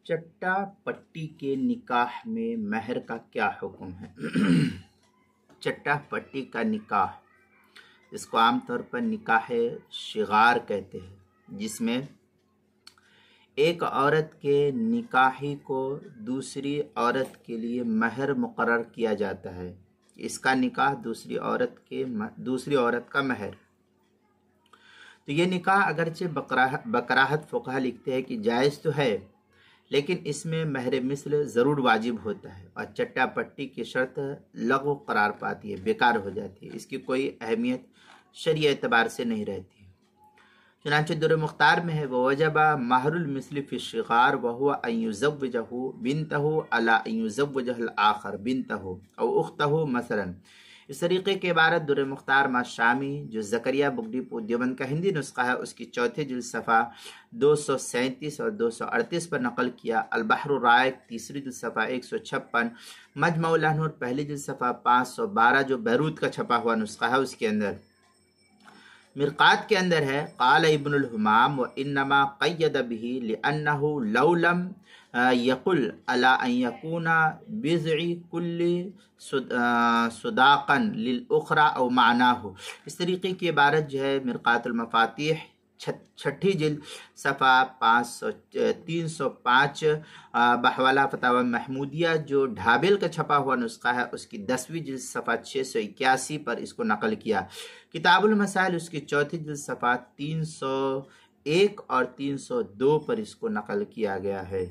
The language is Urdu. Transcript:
چٹا پٹی کے نکاح میں مہر کا کیا حکم ہے؟ چٹا پٹی کا نکاح، اس کو عام طور پر نکاح شغار کہتے ہیں، جس میں ایک عورت کے نکاحی کو دوسری عورت کے لیے مہر مقرر کیا جاتا ہے۔ اس کا نکاح دوسری عورت کا مہر۔ تو یہ نکاح اگرچہ بکراہت فقہا لکھتے ہیں کہ جائز تو ہے، لیکن اس میں مہر مثل ضرور واجب ہوتا ہے، اور چٹا پٹی کی شرط لغو قرار پاتی ہے، بیکار ہو جاتی ہے، اس کی کوئی اہمیت شرعی اعتبار سے نہیں رہتی۔ چنانچہ در مختار میں ہے وَوَجَبَ مَهْرُ الْمِثْلِ فِي الشِّغَارِ وَهُوَ أَن يُزَوِّجَهُ بِنْتَهُ عَلَىٰ أَن يُزَوِّجَهَا الْآخَرُ بِنْتَهُ أو أُخْتَهُ مثلا۔ اس طریقے کے عبارت در مختار ما شامی جو زکریا بگٹی پور دیوبند کا ہندی نسخہ ہے، اس کی چوتھے جلد صفحہ 237 اور 238 پر نقل کیا۔ البحر الرائق تیسری جلد صفحہ 156، مجمع النور پہلی جلد صفحہ 512 جو بیروت کا چھپا ہوا نسخہ ہے، اس کے اندر مرقات کے اندر ہے قال ابن الحمام وانما قید به لانه لو لم يقل على ان يكون بضع كل صداقا للاخرى او معناه۔ اس طریقے کی عبارت جو ہے مرقات المفاتیح چھٹی جلد صفحہ 305، بحوالہ فتاوی محمودیہ جو ڈھابل کا چھپا ہوا نسخہ ہے، اس کی 10ویں جلد صفحہ 681 پر اس کو نقل کیا۔ کتاب المسائل اس کی چوتھی جلد صفحہ 301 اور 302 پر اس کو نقل کیا گیا ہے۔